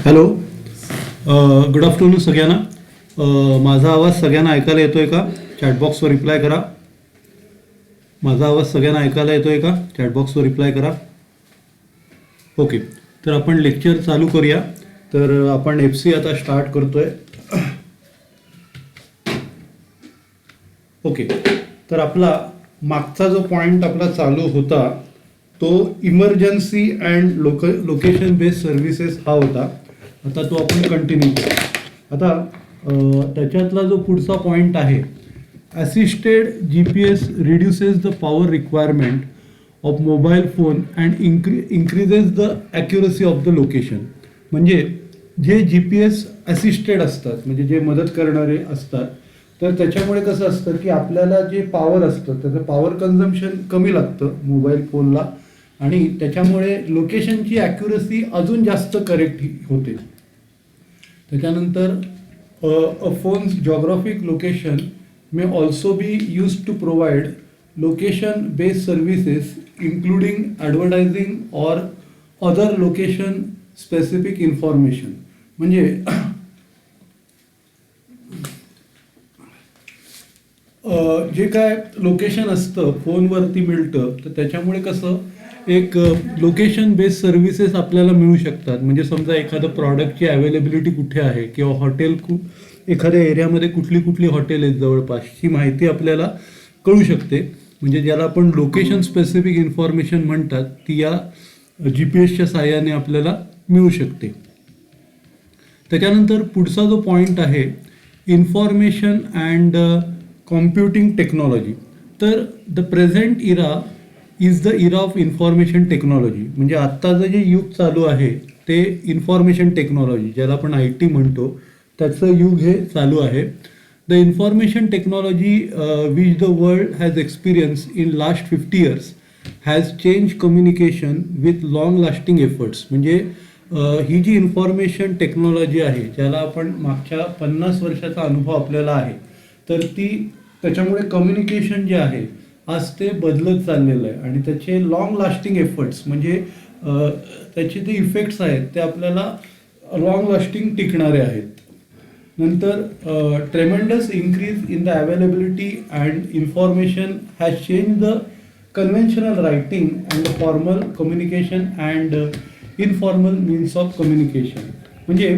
Hello, good afternoon सगळ्यांना. माझा आवाज सगळ्यांना ऐकायला येतोय का? चॅटबॉक्सवर रिप्लाय करा. माझा आवाज सगळ्यांना ऐकायला येतोय का? चॅटबॉक्सवर रिप्लाय करा. ओके, तर आपण लेक्चर चालू करूया. तर आपण FC आता स्टार्ट करतोय. ओके, तर आपला मागचा जो पॉईंट आपला चालू होता तो emergency and location based services हा होता. आता तो आपण कंटिन्यू करू. आता त्याच्यातला जो पुढचा पॉईंट आहे, assisted GPS reduces the power requirement of mobile phone and increases the accuracy of the location. म्हणजे जे GPS असिस्टेड असतात, म्हणजे जे मदत करणारे असतात, तर त्याच्यामुळे कसं असतं की आपल्याला जे पॉवर असतं त्याचं पॉवर कन्झम्पशन कमी लागतं मोबाईल फोनला, आणि त्याच्यामुळे लोकेशनची ॲक्युरसी अजून जास्त करेक्ट होते. त्याच्यानंतर a phone's geographic location may also be use to provide location based services including advertising or other location specific information. म्हणजे जे काय लोकेशन असतं फोनवरती मिळतं, तर त्याच्यामुळे कसं एक लोकेशन बेस्ड सर्व्हिसेस आपल्याला मिळू शकतात. म्हणजे समजा एखादं प्रॉडक्टची अवेलेबिलिटी कुठे आहे किंवा हॉटेल एखाद्या एरियामध्ये कुठली कुठली हॉटेल आहेत जवळपासची माहिती आपल्याला कळू शकते. म्हणजे ज्याला आपण लोकेशन स्पेसिफिक इन्फॉर्मेशन म्हणतात, ती या GPS साहाय्याने आपल्याला मिळू शकते. त्याच्यानंतर पुढचा जो पॉईंट आहे, इन्फॉर्मेशन अँड कॉम्प्युटिंग टेक्नॉलॉजी. तर the present era is the era of information technology. म्हणजे आत्ताचं जे युग चालू आहे ते इन्फॉर्मेशन टेक्नॉलॉजी, ज्याला आपण IT म्हणतो, त्याचं युग हे चालू आहे. The information technology which the world has experience in last 50 years has change communication with long lasting efforts. म्हणजे ही जी इन्फॉर्मेशन टेक्नॉलॉजी आहे, ज्याला आपण मागच्या 50 वर्षाचा अनुभव आपल्याला आहे, तर त्याच्यामुळे कम्युनिकेशन जे आहे आज ते बदलत चाललेलं आहे, आणि त्याचे लॉंग लास्टिंग एफर्ट्स म्हणजे त्याचे जे इफेक्ट्स आहेत ते आपल्याला लॉंग लास्टिंग टिकणारे आहेत. नंतर ट्रेमेंडस increase in the availability and information has change the conventional writing and the formal communication and informal means of communication. म्हणजे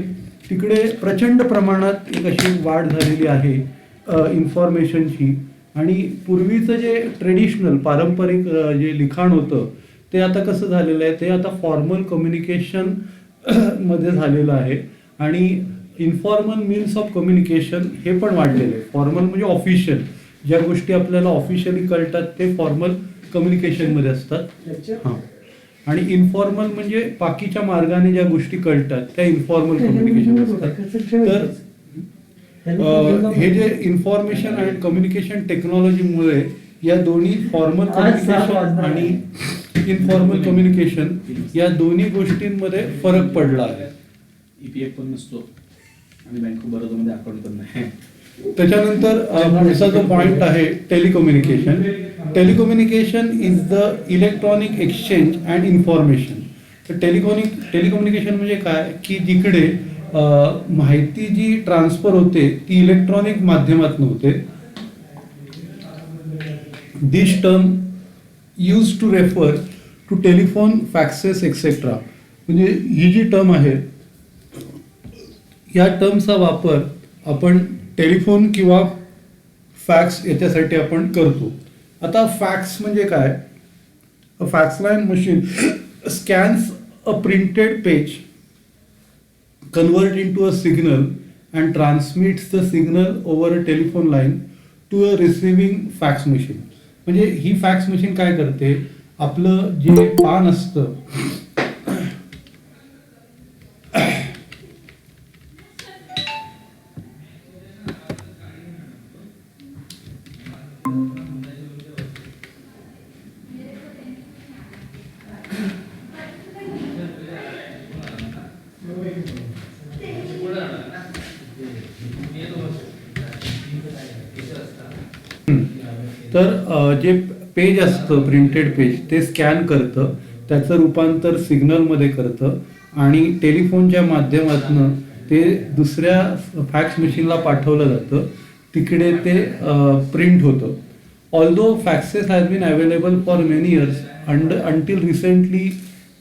तिकडे प्रचंड प्रमाणात एक अशी वाढ झालेली आहे इन्फॉर्मेशनची, आणि पूर्वीचं जे ट्रेडिशनल पारंपरिक जे लिखाण होतं ते आता कसं झालेलं आहे, ते आता फॉर्मल कम्युनिकेशन मध्ये झालेलं आहे, आणि इन्फॉर्मल मीन्स ऑफ कम्युनिकेशन हे पण वाढलेलं आहे. फॉर्मल म्हणजे ऑफिशियल, ज्या गोष्टी आपल्याला ऑफिशियली कळतात ते फॉर्मल कम्युनिकेशनमध्ये असतात. हां, आणि इन्फॉर्मल म्हणजे बाकीच्या मार्गाने ज्या गोष्टी कळतात त्या इन्फॉर्मल कम्युनिकेशन असतात. तर हे जे इन्फॉर्मेशन अँड कम्युनिकेशन टेक्नॉलॉजीमुळे या दोन्ही फॉर्मल कम्युनिकेशन आणि इनफॉर्मल कम्युनिकेशन या दोन्ही गोष्टींमध्ये फरक पडला आहे. EPF पण नसतो आणि बँक बरोबरमध्ये अकाउंट पण नाही. त्याच्यानंतर पुढचा जो पॉईंट आहे, telecommunication. Telecommunication is the electronic exchange and information. तर टेलिकम्युनिकेशन म्हणजे काय की जिकडे माहिती जी ट्रान्सफर होते ती इलेक्ट्रॉनिक माध्यमातून होते. This term use to refer to telephone, faxes etcetera. म्हणजे ही जी टर्म आहे, या टर्मचा वापर आपण टेलिफोन किंवा फॅक्स याच्यासाठी आपण करतो. आता फॅक्स म्हणजे काय? A fax line machine scans a printed page, convert into a signal and transmits the signal over a telephone line to a receiving fax machine. म्हणजे ही फॅक्स मशीन काय करते, आपलं जे पान असतं तर जे पेज असतं प्रिंटेड पेज ते स्कॅन करतं, त्याचं रूपांतर सिग्नलमध्ये करतं, आणि टेलिफोनच्या माध्यमातून ते दुसऱ्या फॅक्स मशीनला पाठवलं जातं, तिकडे ते प्रिंट होतं. Although faxes has been available for many years until recently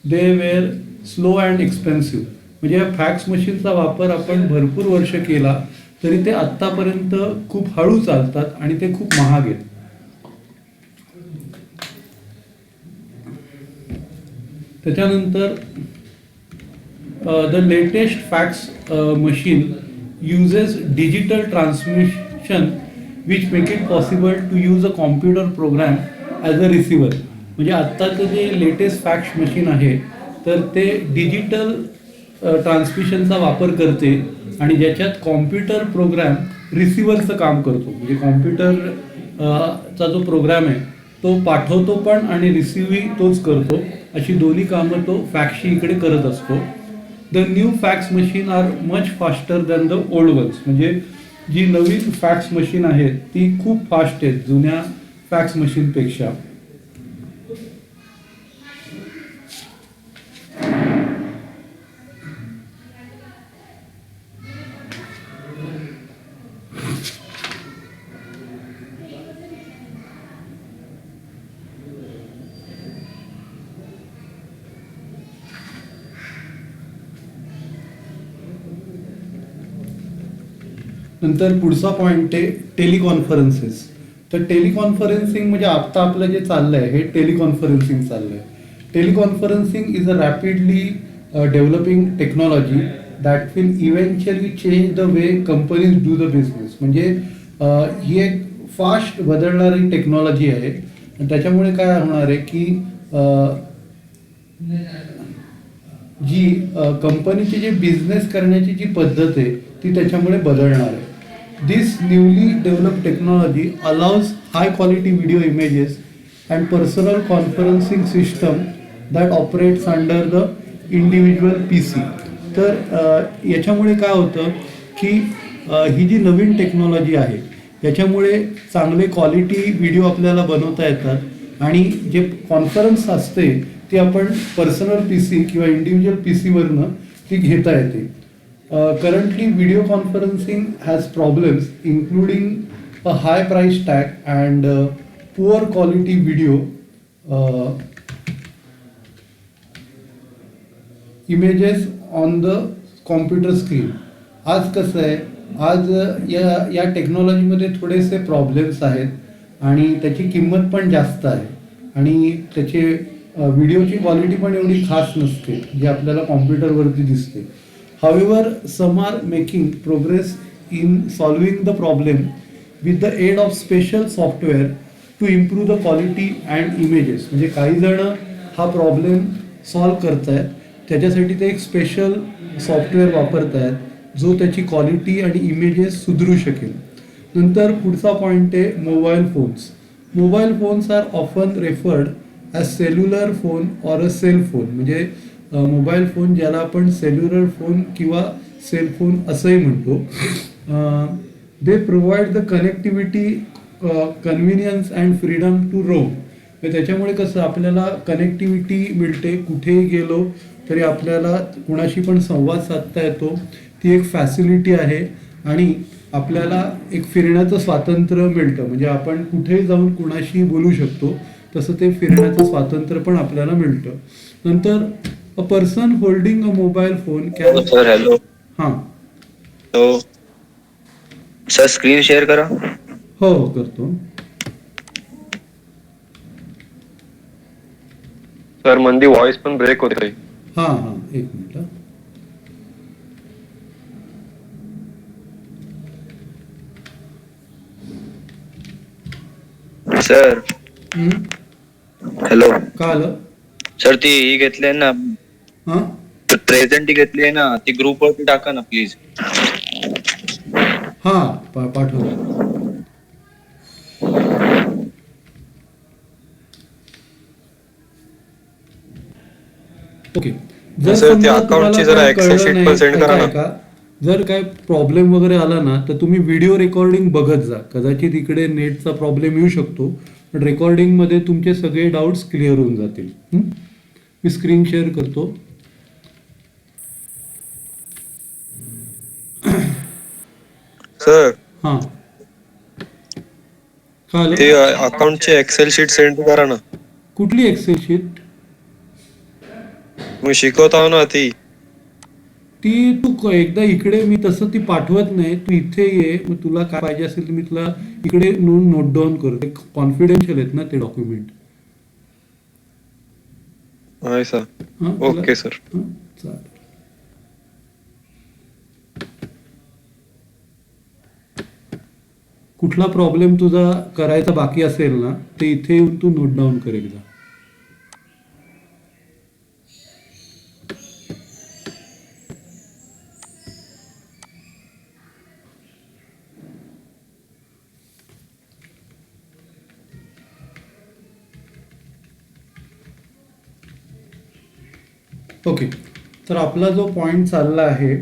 they were slow and expensive. म्हणजे या फॅक्स मशीनचा वापर आपण भरपूर वर्ष केला तरी ते आत्तापर्यंत खूप हळू चालतात आणि ते खूप महाग आहेत. त्याच्यानंतर the latest fax machine uses digital transmission which make it possible to use a computer program as a receiver. म्हणजे आत्ताचं जे लेटेस्ट फॅक्स मशीन आहे तर ते डिजिटल ट्रान्समिशनचा वापर करते आणि ज्याच्यात कॉम्प्युटर प्रोग्राम रिसिव्हरचं काम करतो. म्हणजे कॉम्प्युटर चा जो प्रोग्राम आहे तो पाठवतो पण आणि रिसिव्हही तोच करतो. अशी दोन्ही कामं तो फॅक्सची इकडे करत असतो. The new fax machine are much faster than the old ones. म्हणजे जी नवीन फॅक्स मशीन आहे ती खूप फास्ट आहेत जुन्या फॅक्स मशीनपेक्षा. नंतर पुढचा पॉईंट आहे टेलिकॉन्फरन्सेस. तर टेलिकॉन्फरन्सिंग म्हणजे आत्ता आपलं जे चाललं आहे हे टेलिकॉन्फरन्सिंग चाललं आहे. Teleconferencing is a rapidly developing technology that will eventually change the way companies do the business. म्हणजे ही एक फास्ट बदलणारी टेक्नॉलॉजी आहे आणि त्याच्यामुळे काय होणार आहे की जी कंपनीची जी बिझनेस करण्याची जी पद्धत आहे ती त्याच्यामुळे बदलणार आहे. This newly developed technology allows high quality video images and personal conferencing system that operates under the individual PC. तर याच्यामुळे काय होतं की ही जी नवीन टेक्नॉलॉजी आहे याच्यामुळे चांगले क्वालिटी व्हिडिओ आपल्याला बनवता येतात आणि जे कॉन्फरन्स असते ती आपण पर्सनल PC किंवा इंडिव्हिज्युअल PCवरनं ती घेता येते. Currently, video conferencing has problems including a high price tag and poor quality video images on the computer screen. आज कसं आहे, आज या टेक्नॉलॉजीमध्ये थोडेसे प्रॉब्लेम्स आहेत आणि त्याची किंमत पण जास्त आहे आणि त्याचे व्हिडिओची क्वालिटी पण एवढी खास नसते जी आपल्याला कॉम्प्युटरवरती दिसते. However, some are making progress in solving the problem with the aid of special software to improve the quality and images. म्हणजे काही जण हा प्रॉब्लेम सॉल्व करतायत, त्याच्यासाठी ते एक स्पेशल सॉफ्टवेअर वापरतायत जो त्याची क्वालिटी आणि इमेजेस सुधारू शकेल. नंतर पुढचा पॉईंट आहे mobile phones. Mobile phones are often referred as cellular phone or a cell phone. म्हणजे मोबाईल फोन ज्याला आपण सेल्युलर फोन किंवा सेल फोन असंही म्हणतो. They provide the connectivity, convenience and freedom to roam. त्याच्यामुळे कसं आपल्याला कनेक्टिव्हिटी मिळते, कुठेही गेलो तरी आपल्याला कुणाशी पण संवाद साधता येतो. ती एक फॅसिलिटी आहे आणि आपल्याला एक फिरण्याचं स्वातंत्र्य मिळतं. म्हणजे आपण कुठेही जाऊन कुणाशी बोलू शकतो, तसं ते फिरण्याचं स्वातंत्र्य पण आपल्याला मिळतं. नंतर a person holding a mobile phone can. Hello sir, hello. हाँ. तो सर स्क्रीन शेअर करा. हो करतो. सर मंदी वॉइस पण ब्रेक होते. हाँ हाँ एक मिनिट. Sir hello. काय आलं सर ती ही घेतली आहे ना, हां प्रेझेंट ती घेतली आहे ना, ती ग्रुप वरती टाका ना प्लीज. हां पाठवतो. ओके. जर सर, समजा त्या अकाउंटची तुम्हाला जरा काही कळलं Excel sheet नाही, पण send करा ना. ऐका, जर काय प्रॉब्लेम वगैरे आला ना तर तुम्ही व्हिडिओ रेकॉर्डिंग बघत जा. कदाचित इकडे नेटचा प्रॉब्लेम येऊ शकतो पण रेकॉर्डिंगमध्ये तुमचे सगळे डाऊट्स क्लिअर होऊन जातील. मी स्क्रीन शेअर करतो. सर हां काय ते आलं? अकाउंटची एक्सेल शीट सेंड करा ना. कुठली एक्सेल शीट? मी शिकवत आहो ना ती. ती एकदा इकडे मी तसं ती पाठवत नाही, तू इथे ये, मग तुला काय पाहिजे असेल तर मी तुला इकडे नोट डाऊन करतो. कॉन्फिडेन्शियल आहेत ना ते डॉक्युमेंट. आहे सर. हां ओके सर. चालेल. कुठला प्रॉब्लेम तुझा करायचा बाकी असेल ना ते इथे येऊन तू नोट डाऊन कर एकदा. ओके, तर आपला जो पॉइंट चालला आहे,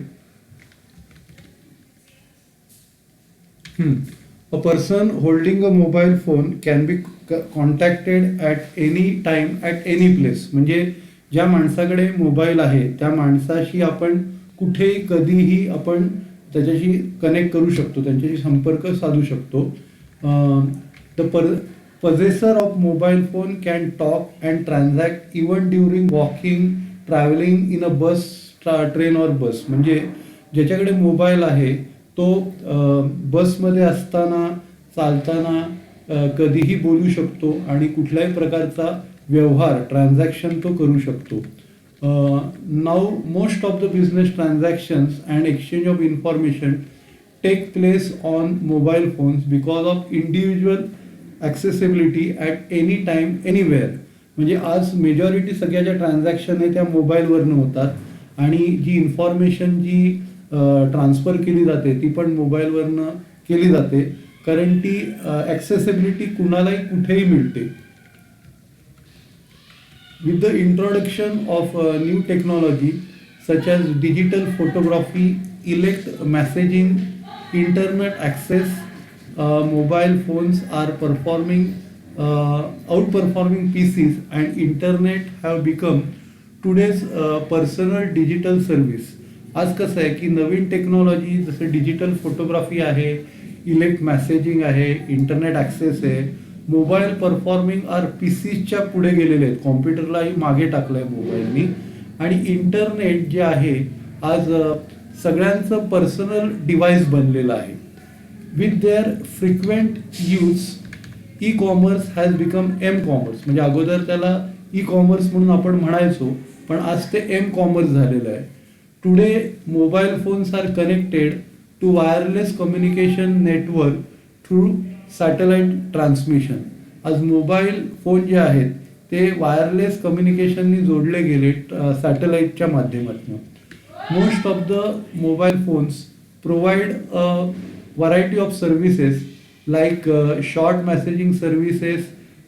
a person holding a mobile phone can be contacted at any time at any place. म्हणजे ज्या माणसाकडे मोबाईल आहे त्या माणसाशी आपण कुठेही कधीही आपण त्याच्याशी कनेक्ट करू शकतो, त्यांच्याशी संपर्क साधू शकतो. The possessor of mobile phone can talk and transact even during walking, traveling in a bus, train or bus. म्हणजे ज्याच्याकडे मोबाईल आहे तो बसमध्ये असताना, चालताना कधीही बोलू शकतो आणि कुठल्याही प्रकारचा व्यवहार, ट्रान्झॅक्शन तो करू शकतो. Now most of the business transactions and exchange of information take place on mobile phones because of individual accessibility at any time anywhere. म्हणजे आज मेजॉरिटी सगळ्या ज्या ट्रान्झॅक्शन आहे त्या मोबाईलवरनं होतात आणि जी इन्फॉर्मेशन जी ट्रान्सफर केली जाते ती पण मोबाईलवरनं केली जाते, कारण ती ॲक्सेसिबिलिटी कुणालाही कुठेही मिळते. With the introduction of new technology such as digital photography, elect messaging, internet access, mobile phones are outperforming PCs and internet have become today's personal digital service. आज कसं आहे की नवीन टेक्नॉलॉजी जसं डिजिटल फोटोग्राफी आहे, elect messaging आहे, internet access आहे, mobile performing are PCsच्या पुढे गेलेले आहेत, कॉम्प्युटरलाही मागे टाकलं आहे मोबाईलनी. आणि इंटरनेट जे आहे आज सगळ्यांचं पर्सनल डिव्हाइस बनलेलं आहे. With their frequent use e commerce has become m commerce. म्हणजे अगोदर त्याला ई कॉमर्स म्हणून आपण म्हणायचो, पण आज ते एम कॉमर्स झालेलं आहे. Today, mobile phones are connected to wireless communication network through satellite transmission. आज मोबाईल फोन जे आहेत ते वायरलेस कम्युनिकेशननी जोडले गेले सॅटेलाईटच्या माध्यमातून. Most of the mobile phones provide a variety of services like short messaging services,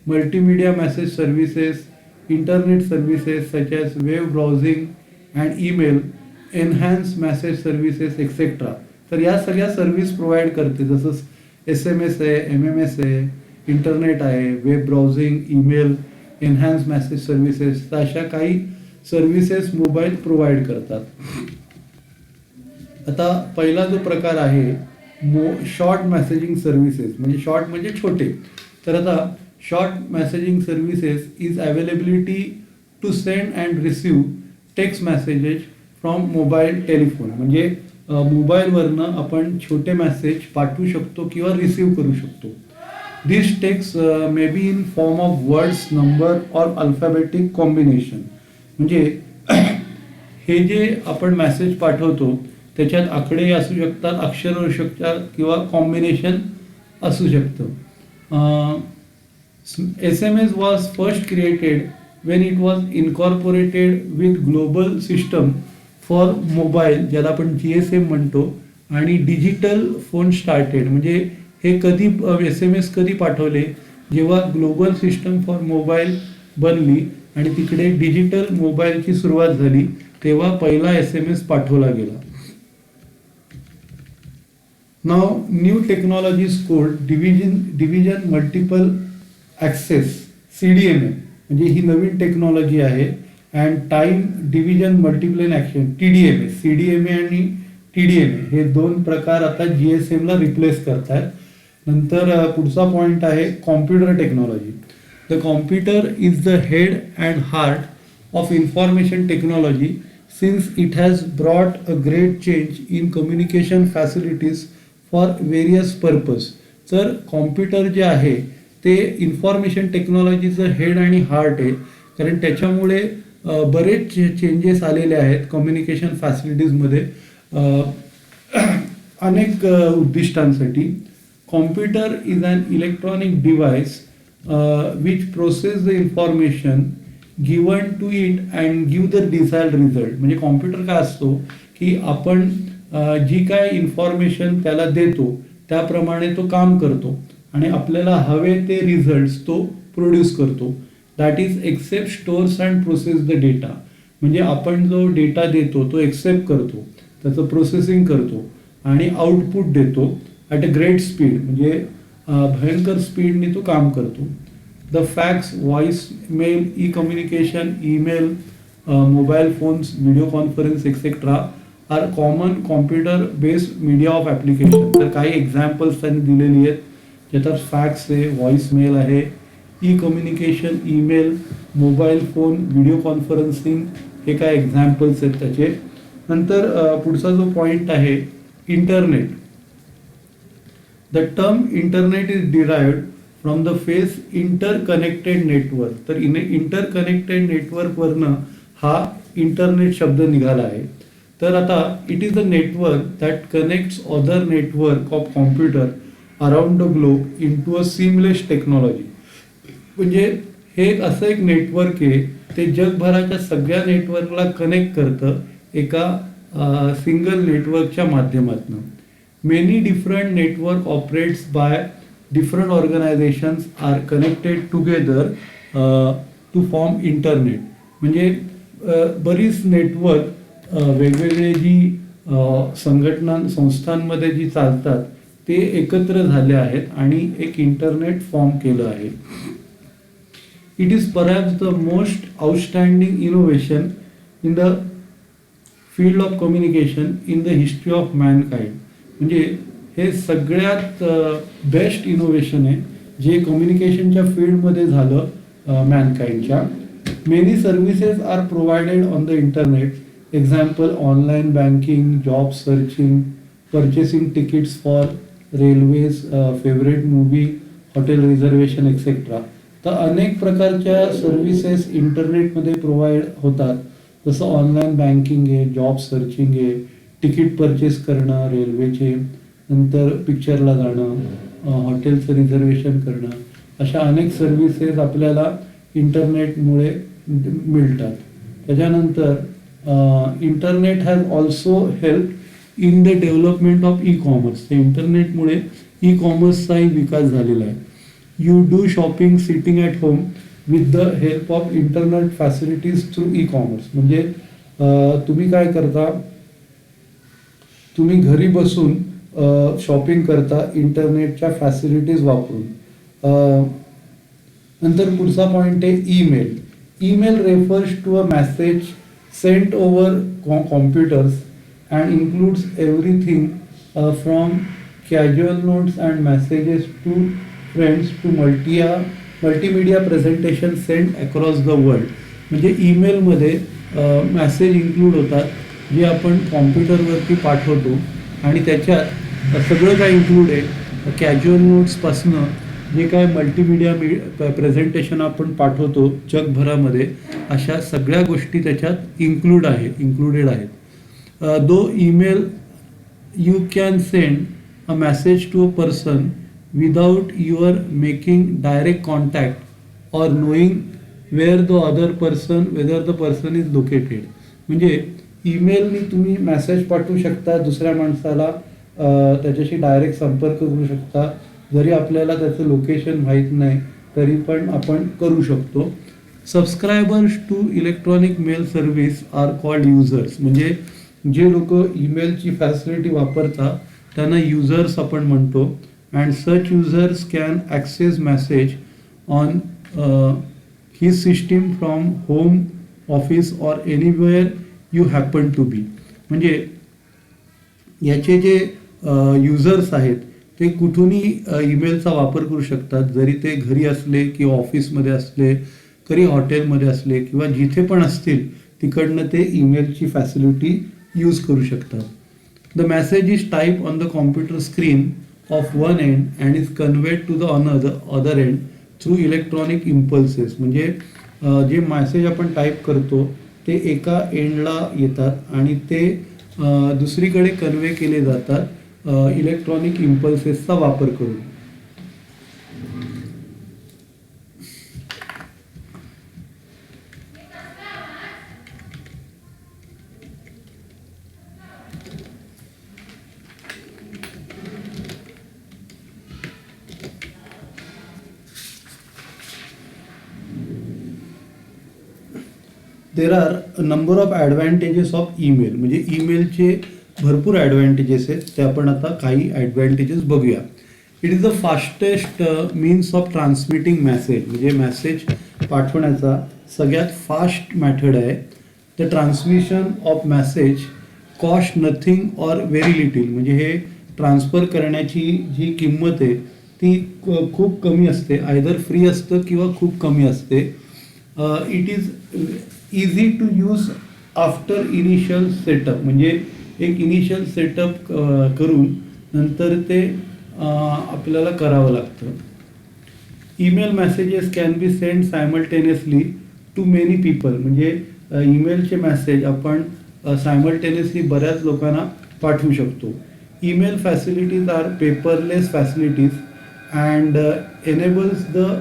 multimedia message services, internet services such as web browsing and email, enhance message services etcetera. तर या सगळ्या service provide करते, जसं SMS आहे, MMS आहे, internet आहे, web browsing, email, enhance message services, तर अशा काही सर्व्हिसेस मोबाईल प्रोव्हाइड करतात. आता पहिला जो प्रकार आहे शॉर्ट मेसेजिंग सर्व्हिसेस. म्हणजे शॉर्ट म्हणजे छोटे. तर आता short messaging services is availability to send and receive text messages from mobile telephone. म्हणजे मोबाईलवरनं आपण छोटे मेसेज पाठवू शकतो किंवा रिसीव्ह करू शकतो. This text may be in form of words, number or alphabetic combination. म्हणजे हे जे आपण मेसेज पाठवतो त्याच्यात आकडे असू शकतात, अक्षर असू शकतात किंवा कॉम्बिनेशन असू शकतं. SMS was first created Wien it was incorporated with global system for mobile, ज्याला आपण GSM म्हणतो, आणि डिजिटल फोन स्टार्टेड. म्हणजे हे कधी SMS कधी पाठवले, जेव्हा ग्लोबल सिस्टम फॉर मोबाईल बनली आणि तिकडे डिजिटल मोबाईलची सुरुवात झाली तेव्हा पहिला SMS पाठवला गेला. नाव new technology code division multiple access, CDMA. म्हणजे ही नवीन टेक्नॉलॉजी आहे. And time division multiple action, TDMA. CDMA आणि TDMA हे दोन प्रकार आता GSM ला रिप्लेस करतायत. नंतर पुढचा पॉइंट आहे computer technology. The computer is the head and heart of information technology since it has brought a great change in communication facilities for various purpose. तर कॉम्प्युटर जे आहे ते इन्फॉर्मेशन टेक्नॉलॉजीचं हेड आणि हार्ट आहे, कारण त्याच्यामुळे बरेच चेंजेस आलेले आहेत कम्युनिकेशन फॅसिलिटीजमध्ये अनेक उद्दिष्टांसाठी. Computer is an electronic device which process the information given to it and give the desired result. म्हणजे कॉम्प्युटर काय असतो की आपण जी काय इन्फॉर्मेशन त्याला देतो त्याप्रमाणे तो काम करतो आणि आपल्याला हवे ते रिझल्ट्स तो प्रोड्यूस करतो. That is accept stores and process the data. म्हणजे आपण जो डेटा देतो तो एक्सेप्ट करतो, त्याचं प्रोसेसिंग करतो आणि आउटपुट देतो ॲट अ ग्रेट स्पीड. म्हणजे भयंकर स्पीडने तो काम करतो. The fax, voice mail, e communication, email, mobile phones, video conference etcetera are common computer based media of application. तर काही एक्झाम्पल्स त्यांनी दिलेली आहेत, ज्याच्यात फॅक्स आहे, व्हॉइस मेल आहे, e communication, email, mobile phone, video conferencing, हे काय एक्झाम्पल्स आहेत त्याचे. नंतर पुढचा जो पॉईंट आहे internet. The term internet is derived from the face interconnected network. तर इंटरकनेक्टेड नेटवर्कवरनं हा इंटरनेट शब्द निघाला आहे. तर आता it is the network that connects other network of computer around the globe into a seamless technology. म्हणजे हे एक असं एक नेटवर्क आहे ते जगभराच्या सगळ्या नेटवर्कला कनेक्ट करतं एका सिंगल नेटवर्कच्या माध्यमातून. Many different network operates by different organisations are connected together to form internet. म्हणजे बरीच नेटवर्क वेगवेगळे जी संस्थांमध्ये जी चालतात ते एकत्र झाले आहेत आणि एक इंटरनेट फॉर्म केलं आहे. It is perhaps the most outstanding innovation in the field of communication in the history of Mankind. म्हणजे हे सगळ्यात बेस्ट इनोव्हेशन आहे जे कम्युनिकेशनच्या फील्डमध्ये झालं मॅनकाइंडच्या. Many services are provided on the internet. Example online banking, job searching, purchasing tickets for railways, favourite movie, hotel reservation etcetera. तर अनेक प्रकारच्या सर्व्हिसेस इंटरनेटमध्ये प्रोव्हाइड होतात, जसं ऑनलाईन बँकिंग आहे, जॉब सर्चिंग आहे, तिकीट परचेस करणं रेल्वेचे, नंतर पिक्चरला जाणं, हॉटेलचं रिझर्वेशन करणं, अशा अनेक सर्व्हिसेस आपल्याला इंटरनेटमुळे मिळतात. त्याच्यानंतर internet has also help in the development of e commerce. ते इंटरनेटमुळे ई कॉमर्सचाही विकास झालेला आहे. You do shopping sitting at home with the help of internet facilities through e commerce. म्हणजे तुम्ही काय करता, तुम्ही घरी बसून शॉपिंग करता इंटरनेटच्या फॅसिलिटीज वापरून. नंतर पुढचा पॉईंट आहे email. Email refers to a message sent over computers and includes everything from casual notes and messages to friends to multimedia presentation sent across the world. म्हणजे ईमेलमध्ये मॅसेज इन्क्लूड होतात जे आपण कॉम्प्युटरवरती पाठवतो आणि त्याच्यात सगळं काय इन्क्लूड आहे, कॅज्युअल नोट्सपासनं जे काय मल्टीमीडिया प्रेझेंटेशन आपण पाठवतो जगभरामध्ये, अशा सगळ्या गोष्टी त्याच्यात इन्क्लुडेड आहेत. Though email you can send a message to a person without your making direct contact or knowing whether the person is located. म्हणजे ईमेलनी तुम्ही मेसेज पाठवू शकता दुसऱ्या माणसाला, त्याच्याशी डायरेक्ट संपर्क करू शकता, जरी आपल्याला त्याचं लोकेशन माहीत नाही तरी पण आपण करू शकतो. Subscribers to electronic mail service are called users. म्हणजे जे लोक ईमेलची फॅसिलिटी वापरतात त्यांना युजर्स आपण म्हणतो. And such users can access message on his system from home, office or anywhere you happen to be. म्हणजे याचे जे युजर्स आहेत ते कुठूनही ईमेलचा वापर करू शकतात, जरी ते घरी असले किंवा ऑफिसमध्ये असले, कधी हॉटेलमध्ये असले किंवा जिथे पण असतील तिकडनं ते ईमेलची फॅसिलिटी यूज करू शकतात. The message is type on the computer screen of one end and is conveyed to the other end through electronic impulses. म्हणजे जे मेसेज आपण टाईप करतो ते एका एंडला येतात आणि ते दुसरीकडे कन्वे केले जातात इलेक्ट्रॉनिक इम्पल्सेसचा वापर करून. There are a number of advantages of email. म्हणजे ईमेलचे भरपूर ॲडव्हान्टेजेस आहेत, ते आपण आता काही ॲडव्हान्टेजेस बघूया. It is the fastest means of transmitting message. म्हणजे मेसेज पाठवण्याचा सगळ्यात फास्ट मेथड आहे. The transmission of message cost nothing or very little. म्हणजे हे ट्रान्सफर करण्याची जी किंमत आहे ती खूप कमी असते, आयदर फ्री असतं किंवा खूप कमी असते. It is easy to use after initial setup. म्हणजे एक इनिशियल सेटअप करून नंतर ते आपल्याला करावं लागतं. Email messages can be send simultaneously to many people. म्हणजे ईमेलचे मेसेज आपण सायमल्टेनियसली बऱ्याच लोकांना पाठवू शकतो. Email facilities are paperless facilities and enables the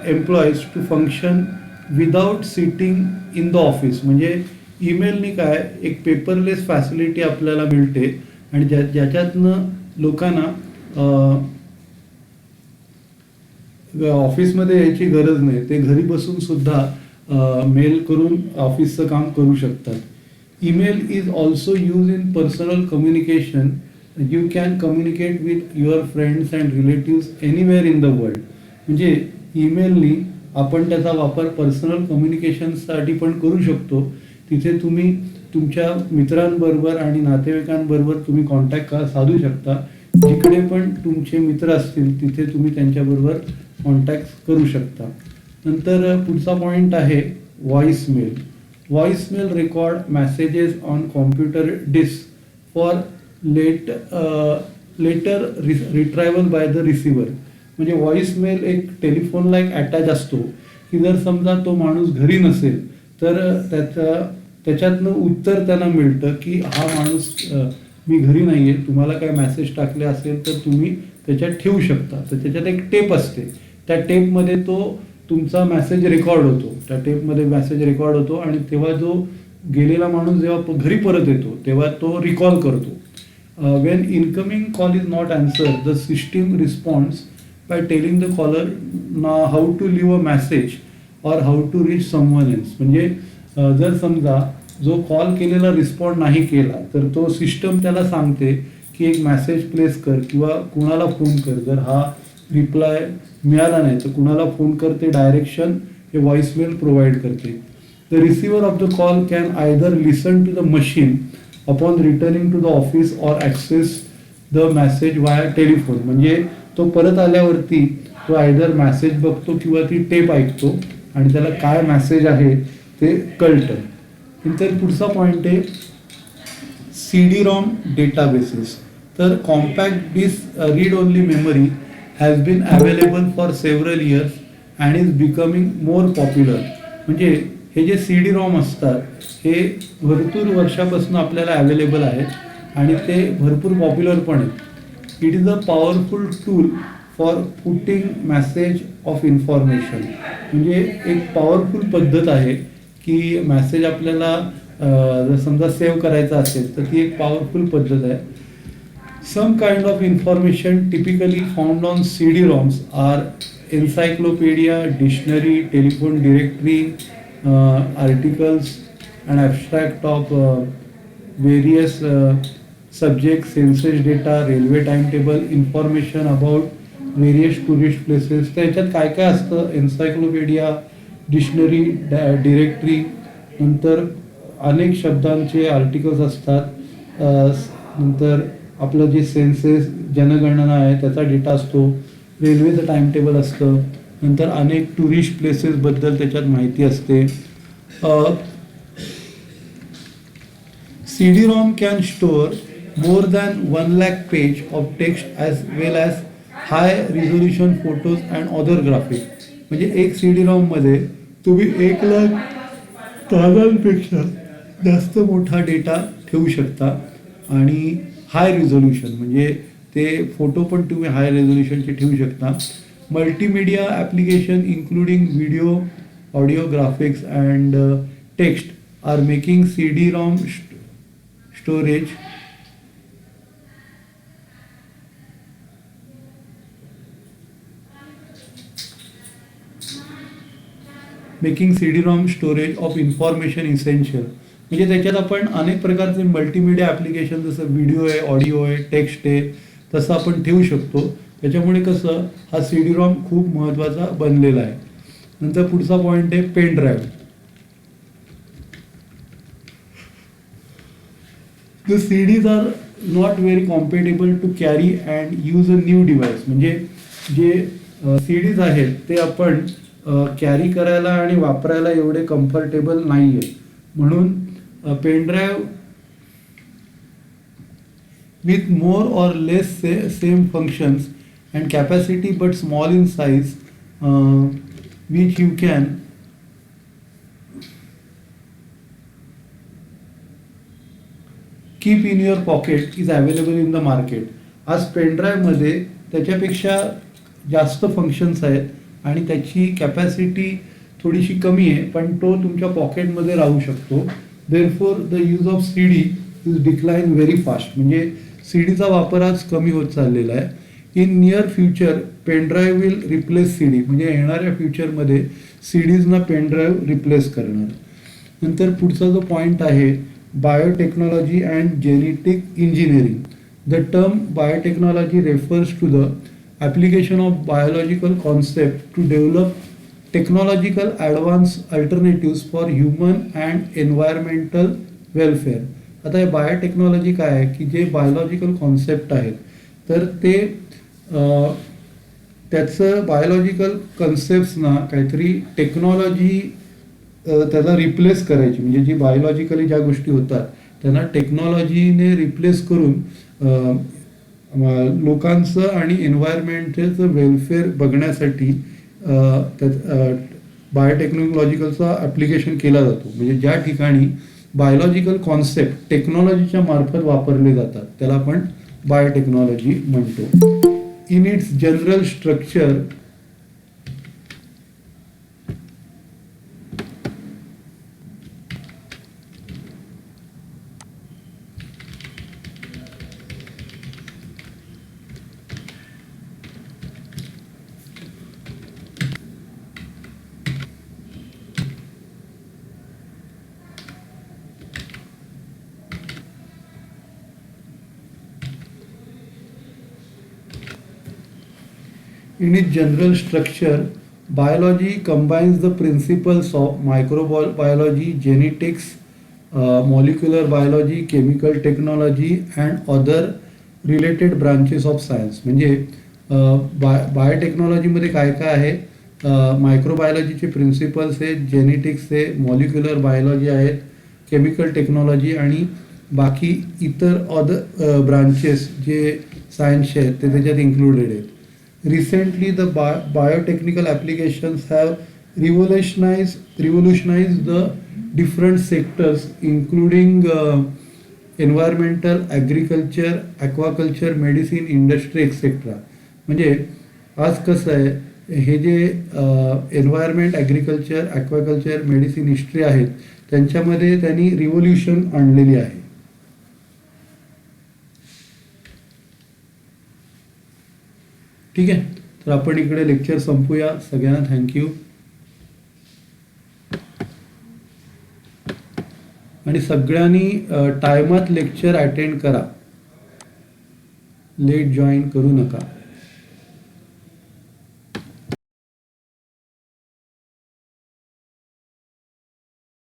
employees to function without sitting in the office. म्हणजे ईमेलनी काय एक पेपरलेस फॅसिलिटी आपल्याला मिळते आणि ज्याच्यातनं लोकांना ऑफिसमध्ये यायची गरज नाही, ते घरी बसून सुद्धा मेल करून ऑफिसचं काम करू शकतात. Email is also use in personal communication. You can communicate with your friends and relatives anywhere in the world. म्हणजे ईमेलनी आपण त्याचा वापर पर्सनल कम्युनिकेशनसाठी पण करू शकतो. तिथे तुम्ही तुमच्या मित्रांबरोबर आणि नातेवाईकांबरोबर तुम्ही कॉन्टॅक्ट साधू शकता. जिकडे पण तुमचे मित्र असतील तिथे तुम्ही त्यांच्याबरोबर कॉन्टॅक्ट करू शकता. नंतर पुढचा पॉईंट आहे voicemail. Voicemail record messages on computer disk for later retrieval by the receiver. म्हणजे व्हॉइसमेल एक टेलिफोनला एक अटॅच असतो की जर समजा तो माणूस घरी नसेल तर त्याच्यातनं उत्तर त्यांना मिळतं की हा माणूस मी घरी नाही आहे, तुम्हाला काय मेसेज टाकले असेल तर तुम्ही त्याच्यात ठेवू शकता. तर त्याच्यात एक टेप असते, त्या टेपमध्ये तो तुमचा मेसेज रेकॉर्ड होतो. त्या टेपमध्ये मेसेज रेकॉर्ड होतो आणि तेव्हा जो गेलेला माणूस जेव्हा घरी परत येतो तेव्हा तो रिकॉल करतो. Wien incoming call is not answer the system responds by telling the caller how to leave a message or how to reach someone else. म्हणजे जर समजा जो कॉल केलेला रिस्पॉन्ड नाही केला तर तो सिस्टम त्याला सांगते की एक मेसेज प्लेस कर किंवा कुणाला फोन कर. जर हा रिप्लाय मिळाला नाही तर कुणाला फोन कर, ते डायरेक्शन हे व्हॉइसमेल प्रोव्हाइड करते. The receiver of the call can either listen to the machine upon returning to the office or access the message via telephone. म्हणजे तो परत आल्यावरती तो आयदर मेसेज बघतो किंवा ती टेप ऐकतो आणि त्याला काय मेसेज आहे ते कळतं. नंतर पुढचा पॉईंट आहे CD-ROM डेटाबेसेस. तर compact disc read only memory has been available for several years and is becoming more popular. म्हणजे हे जे CD-ROM असतात हे भरपूर वर्षापासून आपल्याला अवेलेबल आहेत आणि ते भरपूर पॉप्युलर पण आहेत. It is a powerful tool for putting message of information. म्हणजे एक पॉवरफुल पद्धत आहे की मेसेज आपल्याला जर समजा सेव्ह करायचा असेल तर ती एक पॉवरफुल पद्धत आहे. Some kind of information typically found on CD-ROMs are encyclopedia, dictionary, telephone directory, articles and abstract of various subject, census data, railway timetable, information about various tourist places. त्याच्यात काय काय असतं, एन्सायक्लोपीडिया, डिक्शनरी, डिरेक्टरी, नंतर अनेक शब्दांचे articles असतात, नंतर आपलं जे सेन्सेस जनगणना आहे त्याचा डेटा असतो, रेल्वेचं टाइम टेबल असतं, नंतर अनेक टुरिस्ट प्लेसेसबद्दल त्याच्यात माहिती असते. CD-ROM can store more than 1 lakh page of text as well as high resolution photos and other graphics. म्हणजे एक CD-ROM मध्ये तुम्ही 1,00,000 जास्त मोठा डेटा ठेवू शकता आणि हाय रिझोल्युशन म्हणजे ते फोटो पण तुम्ही हाय रेझोल्युशनचे ठेवू शकता. Multimedia application including video, audio, graphics and text are making CD-ROM storage making CD-ROM storage of information essential. म्हणजे त्याच्यात आपण अनेक प्रकारचे मल्टीमीडिया ॲप्लिकेशन जसं व्हिडिओ आहे, ऑडिओ आहे, टेक्स्ट आहे तसं आपण ठेवू शकतो. त्याच्यामुळे कसं हा CD-ROM खूप महत्त्वाचा बनलेला आहे. नंतर पुढचा पॉईंट आहे pen drive. The CDs are not very compatible to carry and use a new device. म्हणजे जे CDs आहेत ते आपण कॅरी करायला आणि वापरायला एवढे कम्फर्टेबल नाही आहे. म्हणून pen drive with more or less same functions and capacity but small in size which you can keep in your pocket is available in the market. आज पेनड्राईव्हमध्ये त्याच्यापेक्षा जास्त फंक्शन्स आहेत आणि त्याची कॅपॅसिटी थोडीशी कमी आहे, पण तो तुमच्या पॉकेटमध्ये राहू शकतो. Therefore the use of CD is decline very fast. म्हणजे CDचा वापर आज कमी होत चाललेला आहे. In near future pen drive will replace CD. म्हणजे येणाऱ्या फ्युचरमध्ये CDजना पेनड्राईव्ह रिप्लेस करणार. नंतर पुढचा जो पॉईंट आहे biotechnology and genetic engineering. The term biotechnology refers to the application of biological concepts to develop technological advanced alternatives for human and environmental welfare. आता हे बायोटेक्नॉलॉजी काय आहे की जे बायोलॉजिकल कॉन्सेप्ट आहेत तर ते त्याचं बायोलॉजिकल कन्सेप्ट्सना काहीतरी टेक्नॉलॉजी त्याला रिप्लेस करायची. म्हणजे जी बायोलॉजिकली ज्या गोष्टी होतात त्यांना टेक्नॉलॉजीने रिप्लेस करून लोकांचं आणि एन्व्हायरमेंटचं वेलफेअर बघण्यासाठी बायोटेक्नॉलॉजिकलचा ॲप्लिकेशन केला जातो. म्हणजे ज्या ठिकाणी बायोलॉजिकल कॉन्सेप्ट टेक्नॉलॉजीच्या मार्फत वापरले जातात त्याला आपण बायोटेक्नॉलॉजी म्हणतो. In its general structure In its general structure, biology combines the principles of microbiology, genetics, molecular biology, chemical technology and other related branches of science. म्हणजे बायोटेक्नॉलॉजीमध्ये काय काय आहे, मायक्रोबायोलॉजीचे प्रिन्सिपल्स आहेत, जेनेटिक्स आहे, मॉलिक्युलर बायोलॉजी आहेत, केमिकल टेक्नॉलॉजी आणि बाकी इतर अदर ब्रांचेस जे सायन्सचे आहेत ते त्याच्यात इन्क्लुडेड आहेत. Recently, the biotechnical applications have revolutionized the different sectors, including environmental, agriculture, aquaculture, medicine, industry, etc. म्हणजे आज कसं आहे हे जे environment, agriculture, aquaculture, medicine, history आहेत त्यांच्यामध्ये त्यांनी रिव्होल्युशन आणलेली आहे. ठीक आहे, तर आपण इकडे लेक्चर संपूया. सगळ्यांना थँक्यू. आणि सगळ्यांनी टायमात लेक्चर अटेंड करा, लेट जॉईन करू नका.